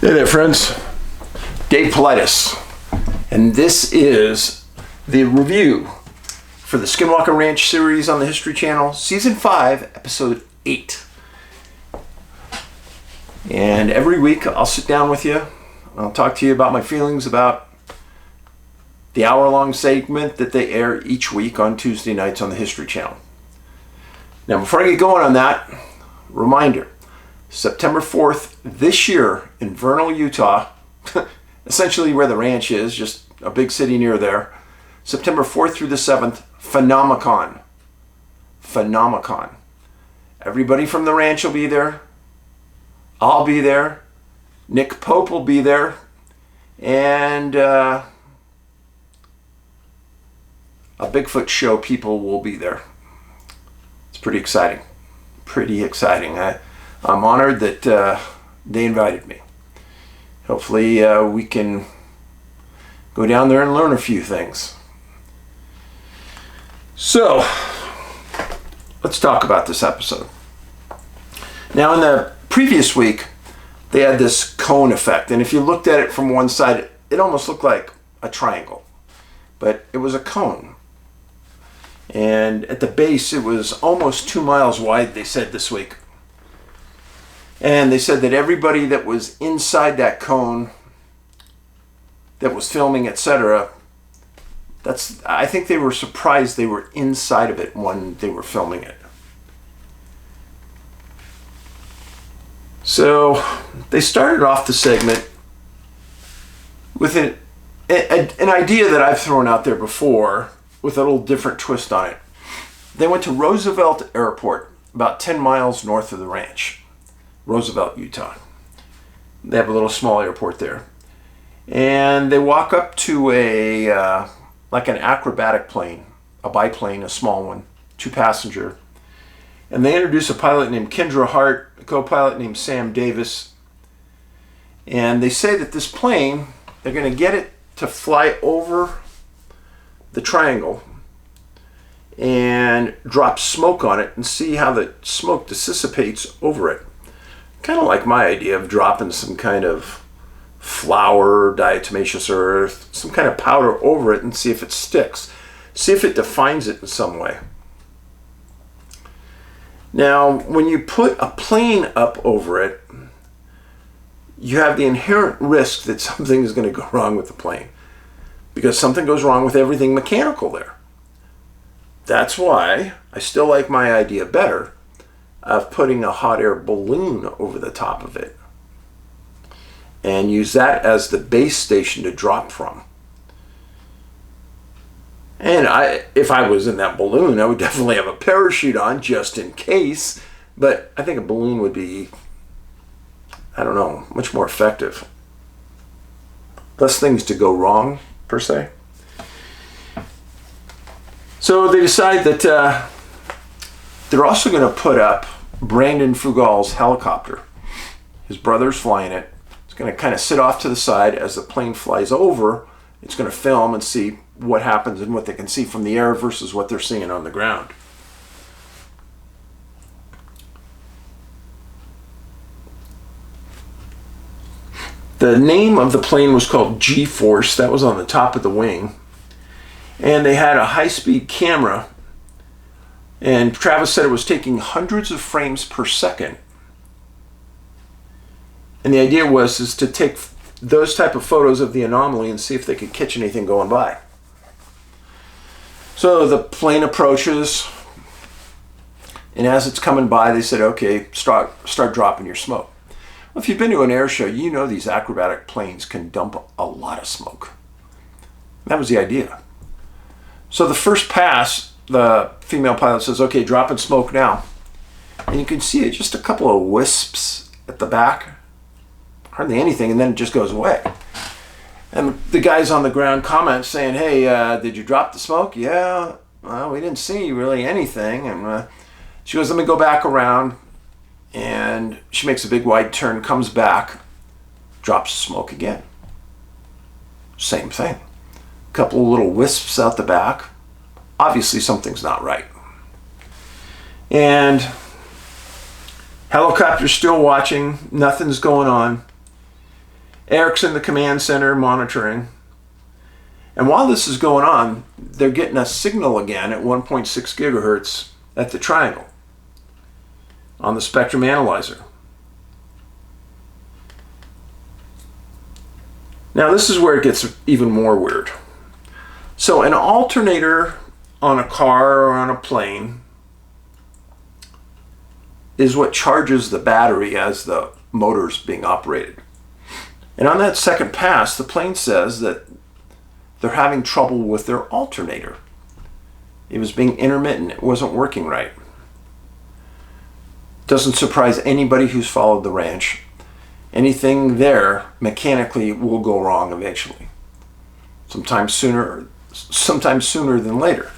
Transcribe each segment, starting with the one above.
Hey there, friends. Dave Paulides, and this is the review for the Skinwalker Ranch series on the History Channel, Season 5, Episode 8. And every week I'll sit down with you. I'll talk to you about my feelings about the hour-long segment that they air each week on Tuesday nights on the History Channel. Now, before I get going on that, reminder, September 4th this year in Vernal, Utah, essentially where the ranch is, just a big city near there, September 4th through the 7th, Phenomicon. Everybody from the ranch will be there. I'll be there. Nick Pope will be there. And a Bigfoot show people will be there. It's pretty exciting. I'm honored that they invited me. Hopefully we can go down there and learn a few things. So, let's talk about this episode. Now, in the previous week, they had this cone effect, and if you looked at it from one side, it almost looked like a triangle, but it was a cone. And at the base, it was almost 2 miles wide, they said this week. And they said that everybody that was inside that cone, that was filming, etc., I think they were surprised they were inside of it when they were filming it. So they started off the segment with an idea that I've thrown out there before with a little different twist on it. They went to Roosevelt Airport, about 10 miles north of the ranch. Roosevelt, Utah. They have a little small airport there. And they walk up to like an acrobatic plane, a biplane, a small one, 2-passenger. And they introduce a pilot named Kendra Hart, a co-pilot named Sam Davis. And they say that this plane, they're going to get it to fly over the triangle and drop smoke on it and see how the smoke dissipates over it. Kind of like my idea of dropping some kind of flour, diatomaceous earth, some kind of powder over it and see if it sticks. See if it defines it in some way. Now, when you put a plane up over it, you have the inherent risk that something is going to go wrong with the plane. Because something goes wrong with everything mechanical there. That's why I still like my idea better of putting a hot air balloon over the top of it and use that as the base station to drop from. And if I was in that balloon, I would definitely have a parachute on just in case, but I think a balloon would be, I don't know, much more effective. Less things to go wrong, per se. So they decide that they're also going to put up Brandon Fugal's helicopter. His brother's flying it. It's going to kind of sit off to the side as the plane flies over. It's going to film and see what happens and what they can see from the air versus what they're seeing on the ground. The name of the plane was called G-Force. That was on the top of the wing. And they had a high-speed camera. And Travis said it was taking hundreds of frames per second. And the idea was to take those type of photos of the anomaly and see if they could catch anything going by. So the plane approaches, and as it's coming by, they said, okay, start dropping your smoke. Well, if you've been to an air show, you know these acrobatic planes can dump a lot of smoke. That was the idea. So the first pass, the female pilot says, okay, dropping smoke now. And you can see it, just a couple of wisps at the back, hardly anything, and then it just goes away. And the guys on the ground comment saying, hey, did you drop the smoke? Yeah, well, we didn't see really anything. And she goes, let me go back around. And she makes a big wide turn, comes back, drops the smoke again. Same thing. A couple of little wisps out the back. Obviously something's not right. And helicopter's still watching, nothing's going on. Eric's in the command center monitoring. And while this is going on, they're getting a signal again at 1.6 gigahertz at the triangle on the spectrum analyzer. Now this is where it gets even more weird. So an alternator on a car or on a plane is what charges the battery as the motor's being operated. And on that second pass, the plane says that they're having trouble with their alternator. It was being intermittent. It wasn't working right. Doesn't surprise anybody who's followed the ranch. Anything there mechanically will go wrong eventually. Sometimes sooner than later.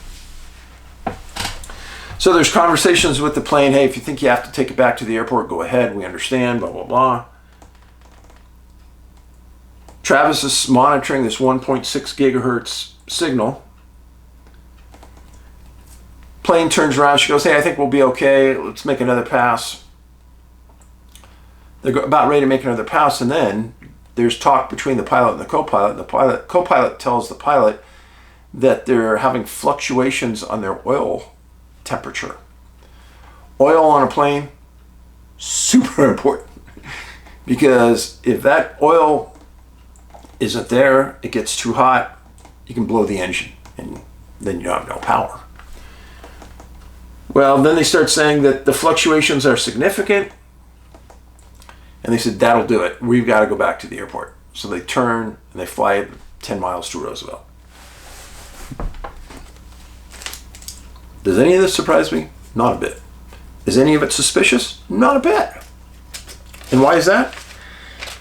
So there's conversations with the plane. Hey, if you think you have to take it back to the airport, go ahead. We understand, blah, blah, blah. Travis is monitoring this 1.6 gigahertz signal. Plane turns around. She goes, hey, I think we'll be okay. Let's make another pass. They're about ready to make another pass, and then there's talk between the pilot and the co-pilot. And the co-pilot tells the pilot that they're having fluctuations on their oil temperature. Oil on a plane, super important. Because if that oil isn't there, it gets too hot, you can blow the engine, and then you have no power. Well, then they start saying that the fluctuations are significant, and they said, that'll do it. We've got to go back to the airport. So they turn and they fly 10 miles to Roosevelt. Does any of this surprise me? Not a bit. Is any of it suspicious? Not a bit. And why is that?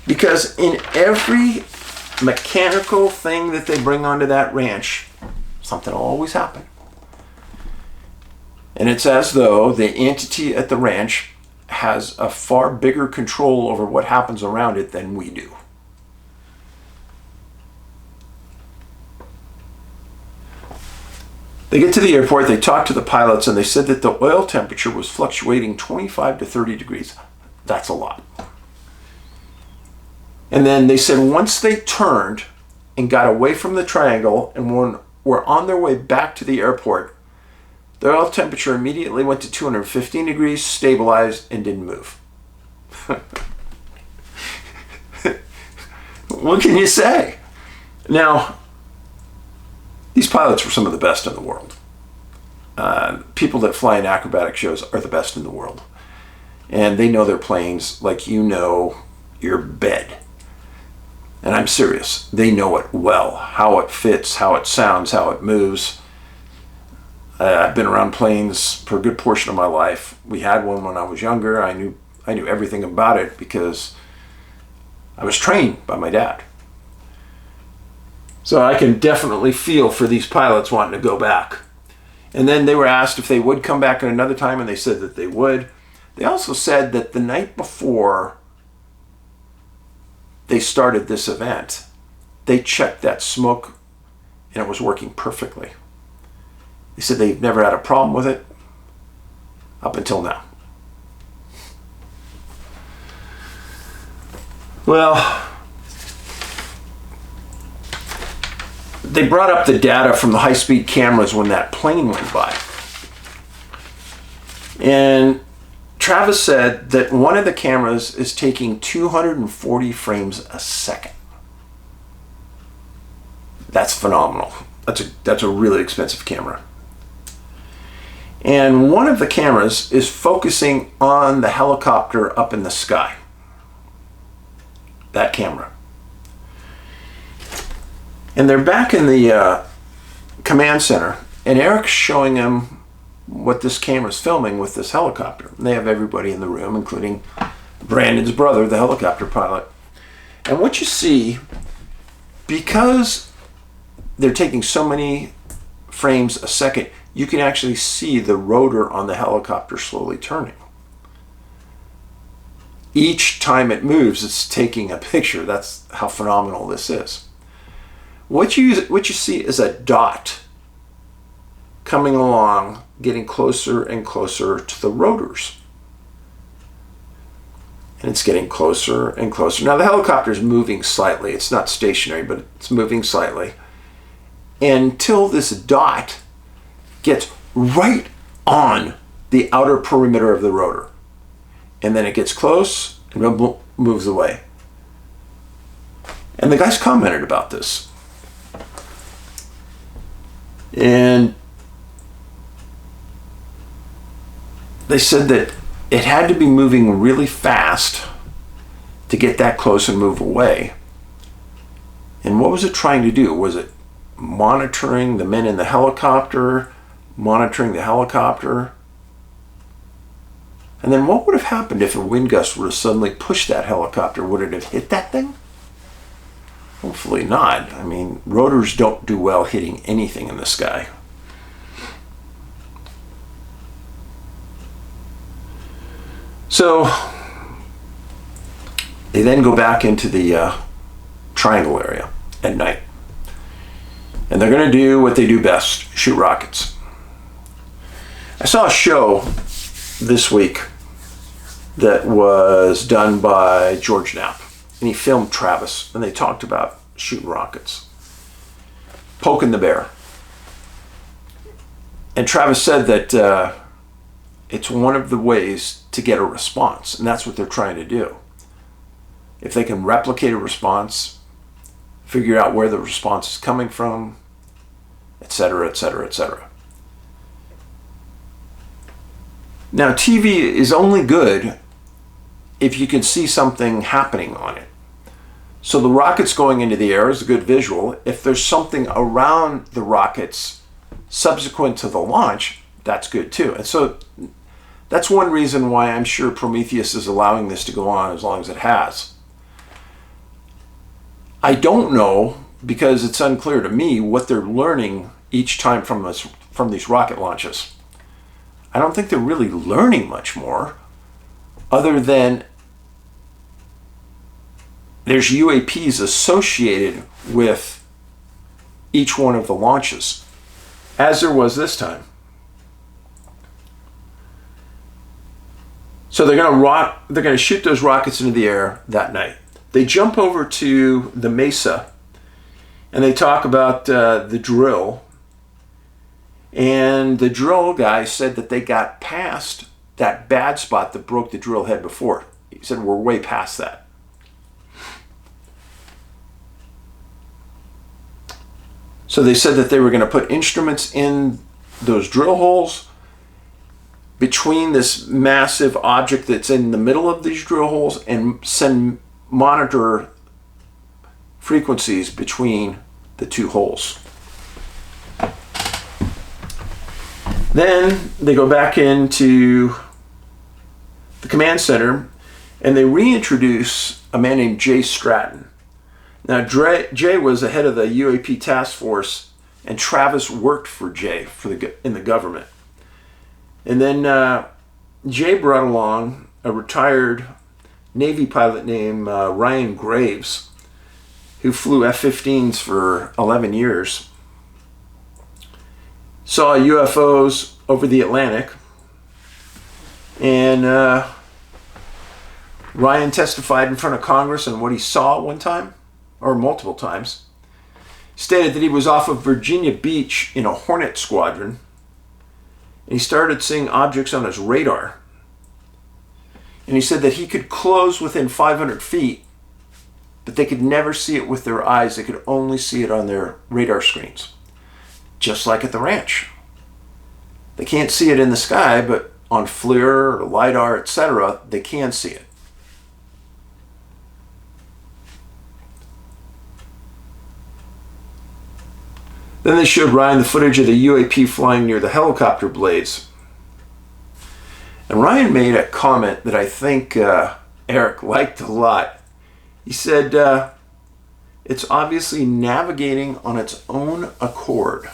Because in every mechanical thing that they bring onto that ranch, something will always happen. And it's as though the entity at the ranch has a far bigger control over what happens around it than we do. They get to the airport, they talk to the pilots, and they said that the oil temperature was fluctuating 25 to 30 degrees. That's a lot. And then they said once they turned and got away from the triangle and were on their way back to the airport, the oil temperature immediately went to 215 degrees, stabilized, and didn't move. What can you say? Now, these pilots were some of the best in the world. People that fly in acrobatic shows are the best in the world. And they know their planes like you know your bed. And I'm serious. They know it well. How it fits, how it sounds, how it moves. I've been around planes for a good portion of my life. We had one when I was younger. I knew everything about it because I was trained by my dad. So I can definitely feel for these pilots wanting to go back. And then they were asked if they would come back at another time, and they said that they would. They also said that the night before they started this event, they checked that smoke and it was working perfectly. They said they've never had a problem with it up until now. Well, they brought up the data from the high-speed cameras when that plane went by. And Travis said that one of the cameras is taking 240 frames a second. That's phenomenal. That's a really expensive camera. And one of the cameras is focusing on the helicopter up in the sky. That camera. And they're back in the command center, and Eric's showing them what this camera's filming with this helicopter. And they have everybody in the room, including Brandon's brother, the helicopter pilot. And what you see, because they're taking so many frames a second, you can actually see the rotor on the helicopter slowly turning. Each time it moves, it's taking a picture. That's how phenomenal this is. What you see is a dot coming along, getting closer and closer to the rotors. And it's getting closer and closer. Now the helicopter is moving slightly. It's not stationary, but it's moving slightly. Until this dot gets right on the outer perimeter of the rotor. And then it gets close and moves away. And the guys commented about this. And they said that it had to be moving really fast to get that close and move away. And what was it trying to do? Was it monitoring the men in the helicopter, monitoring the helicopter? And then what would have happened if a wind gust would have suddenly pushed that helicopter? Would it have hit that thing? Hopefully not. I mean, rotors don't do well hitting anything in the sky. So they then go back into the triangle area at night. And they're going to do what they do best, shoot rockets. I saw a show this week that was done by George Knapp. And he filmed Travis. And they talked about shooting rockets. Poking the bear. And Travis said that it's one of the ways to get a response, and that's what they're trying to do. If they can replicate a response, figure out where the response is coming from, etc., etc., etc. Now, TV is only good if you can see something happening on it. So the rockets going into the air is a good visual. If there's something around the rockets subsequent to the launch, that's good too. And so that's one reason why I'm sure Prometheus is allowing this to go on as long as it has. I don't know, because it's unclear to me, what they're learning each time from these rocket launches. I don't think they're really learning much more, other than there's UAPs associated with each one of the launches, as there was this time. So they're going to shoot those rockets into the air that night. They jump over to the mesa and they talk about the drill. And the drill guy said that they got past that bad spot that broke the drill head before. He said, we're way past that. So they said that they were going to put instruments in those drill holes between this massive object that's in the middle of these drill holes and monitor frequencies between the two holes. Then they go back into the command center and they reintroduce a man named Jay Stratton. Now Jay was the head of the UAP task force, and Travis worked for Jay in the government. And then Jay brought along a retired Navy pilot named Ryan Graves, who flew F-15s for 11 years. Saw UFOs over the Atlantic. And Ryan testified in front of Congress on what he saw one time, or multiple times. Stated that he was off of Virginia Beach in a Hornet squadron. And he started seeing objects on his radar. And he said that he could close within 500 feet, but they could never see it with their eyes. They could only see it on their radar screens. Just like at the ranch. They can't see it in the sky, but on FLIR or LiDAR, etc., they can see it. Then they showed Ryan the footage of the UAP flying near the helicopter blades. And Ryan made a comment that I think Eric liked a lot. He said, it's obviously navigating on its own accord.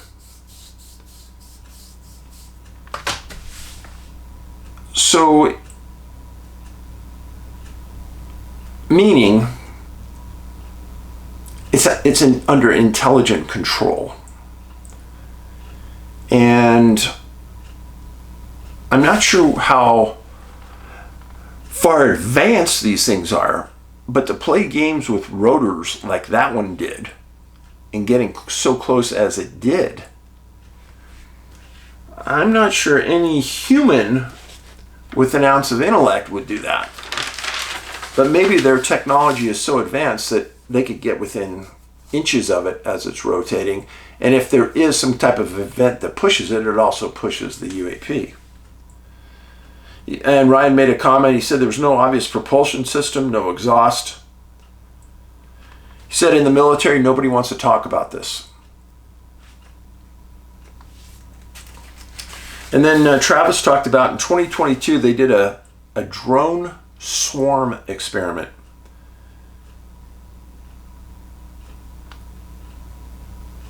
So, meaning, it's under intelligent control. And I'm not sure how far advanced these things are, but to play games with rotors like that one did, and getting so close as it did, I'm not sure any human with an ounce of intellect would do that. But maybe their technology is so advanced that they could get within inches of it as it's rotating. And if there is some type of event that pushes it, it also pushes the UAP. And Ryan made a comment. He said there was no obvious propulsion system, no exhaust. He said in the military, nobody wants to talk about this. And then Travis talked about in 2022, they did a drone swarm experiment.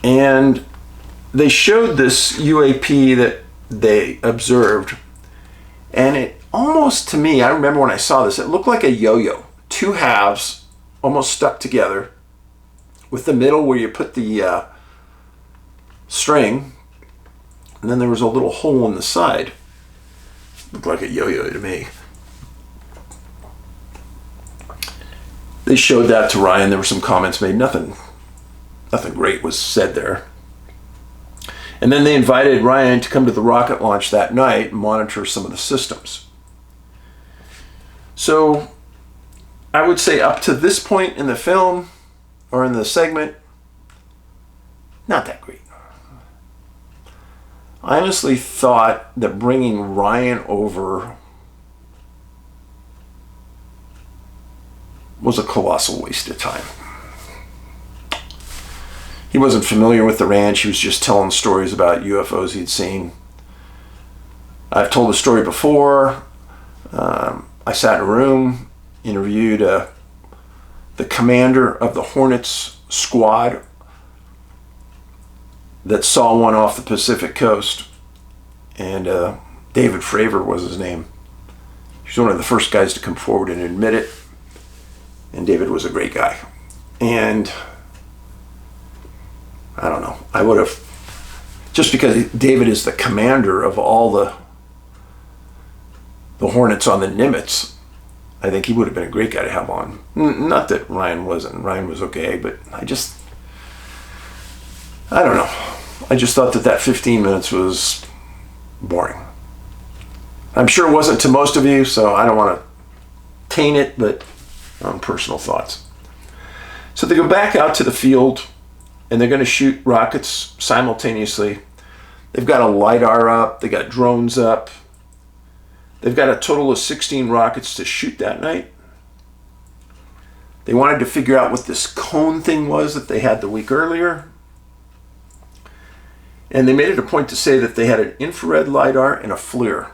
And they showed this UAP that they observed. And it almost, to me, I remember when I saw this, it looked like a yo-yo. Two halves almost stuck together with the middle where you put the string. And then there was a little hole in the side. Looked like a yo-yo to me. They showed that to Ryan. There were some comments made. Nothing great was said there. And then they invited Ryan to come to the rocket launch that night and monitor some of the systems. So I would say up to this point in the film or in the segment, not that great. I honestly thought that bringing Ryan over was a colossal waste of time. He wasn't familiar with the ranch. He was just telling stories about UFOs he'd seen. I've told the story before. I sat in a room, interviewed the commander of the Hornets squad that saw one off the Pacific coast. And David Fravor was his name. He was one of the first guys to come forward and admit it. And David was a great guy. And I don't know. I would have, just because David is the commander of all the Hornets on the Nimitz, I think he would have been a great guy to have on. Not that Ryan wasn't. Ryan was okay, but I don't know. I just thought that 15 minutes was boring. I'm sure it wasn't to most of you, so I don't want to taint it, but personal thoughts. So they go back out to the field, and they're going to shoot rockets simultaneously. They've got a LiDAR up. They got drones up. They've got a total of 16 rockets to shoot that night. They wanted to figure out what this cone thing was that they had the week earlier. And they made it a point to say that they had an infrared LiDAR and a FLIR.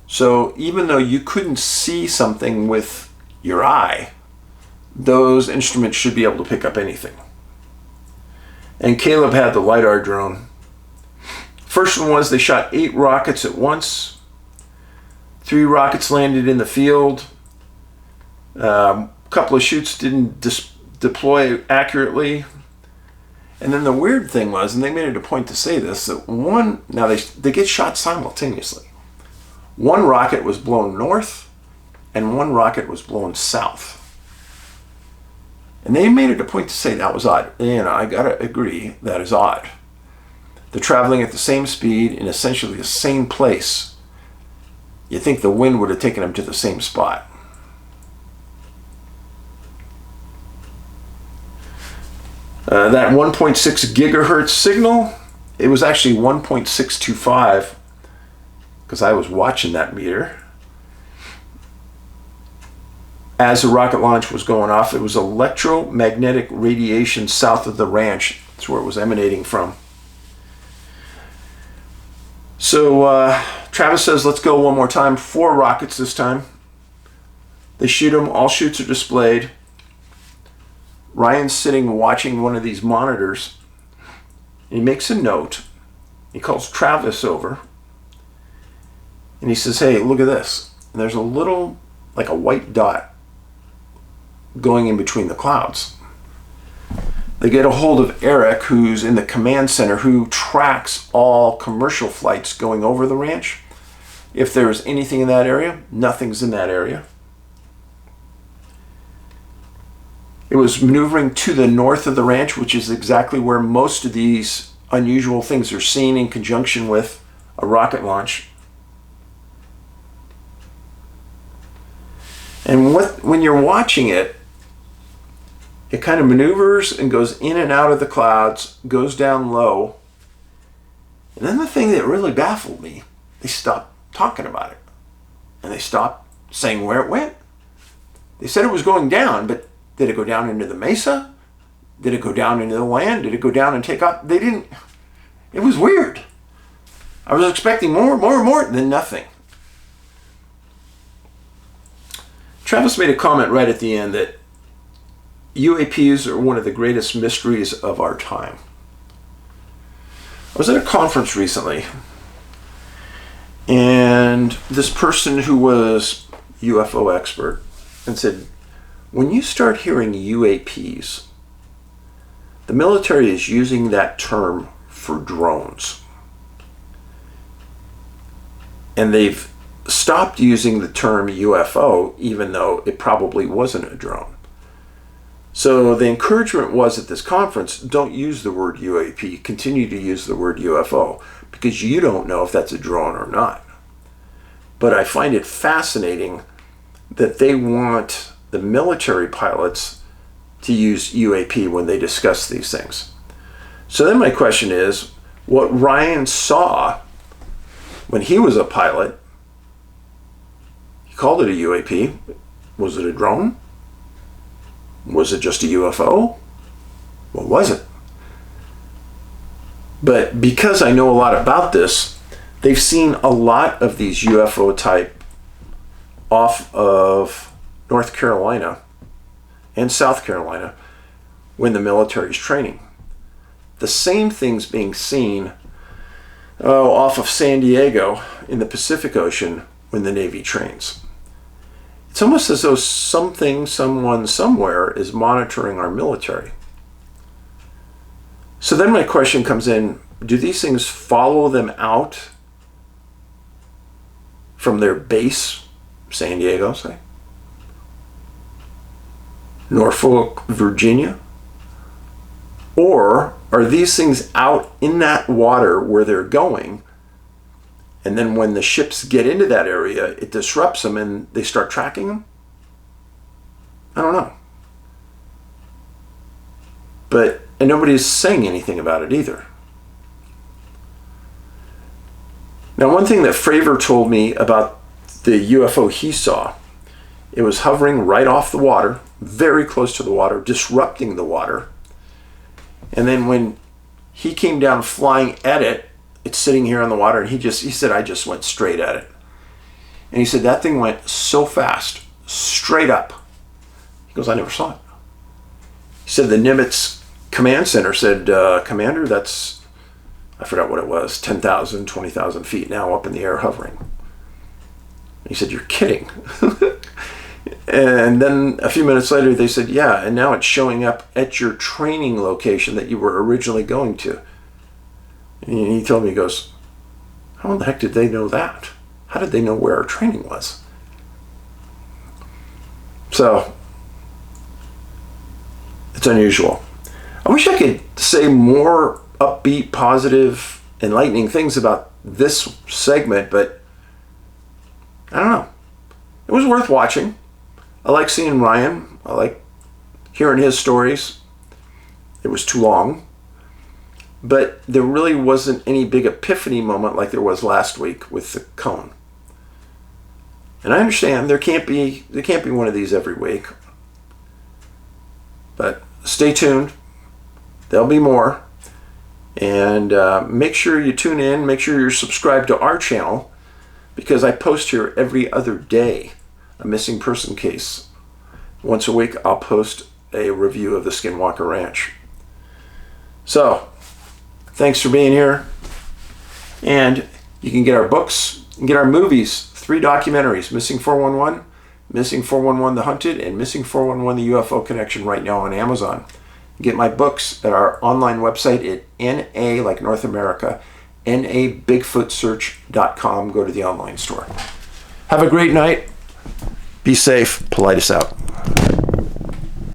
So even though you couldn't see something with your eye, those instruments should be able to pick up anything. And Caleb had the LiDAR drone. First one was they shot 8 rockets at once. 3 rockets landed in the field. A couple of shoots didn't deploy accurately. And then the weird thing was, and they made it a point to say this, that now they get shot simultaneously. One rocket was blown north and one rocket was blown south. And they made it a point to say that was odd. And I gotta agree, that is odd. They're traveling at the same speed in essentially the same place. You'd think the wind would have taken them to the same spot. That 1.6 gigahertz signal, it was actually 1.625 because I was watching that meter. As the rocket launch was going off, it was electromagnetic radiation south of the ranch. That's where it was emanating from. So Travis says, let's go one more time. 4 rockets this time. They shoot them. All shoots are displayed. Ryan's sitting watching one of these monitors. He makes a note. He calls Travis over. And he says, hey, look at this. And there's a little, like a white dot going in between the clouds. They get a hold of Eric, who's in the command center, who tracks all commercial flights going over the ranch. if there's anything in that area. Nothing's in that area. It was maneuvering to the north of the ranch, which is exactly where most of these unusual things are seen in conjunction with a rocket launch. And when you're watching it, it kind of maneuvers and goes in and out of the clouds, goes down low. And then the thing that really baffled me, they stopped talking about it. And they stopped saying where it went. They said it was going down, but did it go down into the mesa? Did it go down into the land? Did it go down and take off? They didn't. It was weird. I was expecting more, than nothing. Travis made a comment right at the end that UAPs are one of the greatest mysteries of our time. I was at a conference recently, and this person who was UFO expert and said, when you start hearing UAPs, the military is using that term for drones. And they've stopped using the term UFO, even though it probably wasn't a drone. So the encouragement was at this conference, don't use the word UAP, continue to use the word UFO, because you don't know if that's a drone or not. But I find it fascinating that they want the military pilots to use UAP when they discuss these things. So then my question is, what Ryan saw when he was a pilot, he called it a UAP. Was it a drone? Was it just a UFO? What was it? But because I know a lot about this, they've seen a lot of these UFO type off of North Carolina and South Carolina when the military is training. The same things being seen off of San Diego in the Pacific Ocean when the Navy trains. It's almost as though something, someone, somewhere is monitoring our military. So then my question comes in, do these things follow them out from their base, San Diego, say? Norfolk, Virginia? Or are these things out in that water where they're going, and then when the ships get into that area, it disrupts them and they start tracking them? I don't know. And nobody's saying anything about it either. Now, one thing that Fravor told me about the UFO he saw, it was hovering right off the water, very close to the water, disrupting the water. And then when he came down flying at it, it's sitting here on the water, and he said, I just went straight at it. And he said, that thing went so fast, straight up. He goes, I never saw it. He said the Nimitz command center said, Commander, that's, I forgot what it was, 10,000, 20,000 feet now up in the air hovering. He said, you're kidding. And then a few minutes later, they said, yeah, and now it's showing up at your training location that you were originally going to. And he told me, he goes, how in the heck did they know that? How did they know where our training was? So, it's unusual. I wish I could say more upbeat, positive, enlightening things about this segment, but I don't know. It was worth watching. I like seeing Ryan. I like hearing his stories. It was too long. But there really wasn't any big epiphany moment like there was last week with the cone. And I understand there can't be one of these every week. But stay tuned. There'll be more. And make sure you tune in. Make sure you're subscribed to our channel, because I post here every other day a missing person case. Once a week, I'll post a review of the Skinwalker Ranch. So, thanks for being here. And you can get our books, you can get our movies, 3 documentaries, Missing 411, Missing 411 The Hunted, and Missing 411 The UFO Connection right now on Amazon. Get my books at our online website at NA, like North America, nabigfootsearch.com. Go to the online store. Have a great night. Be safe. Paulides out.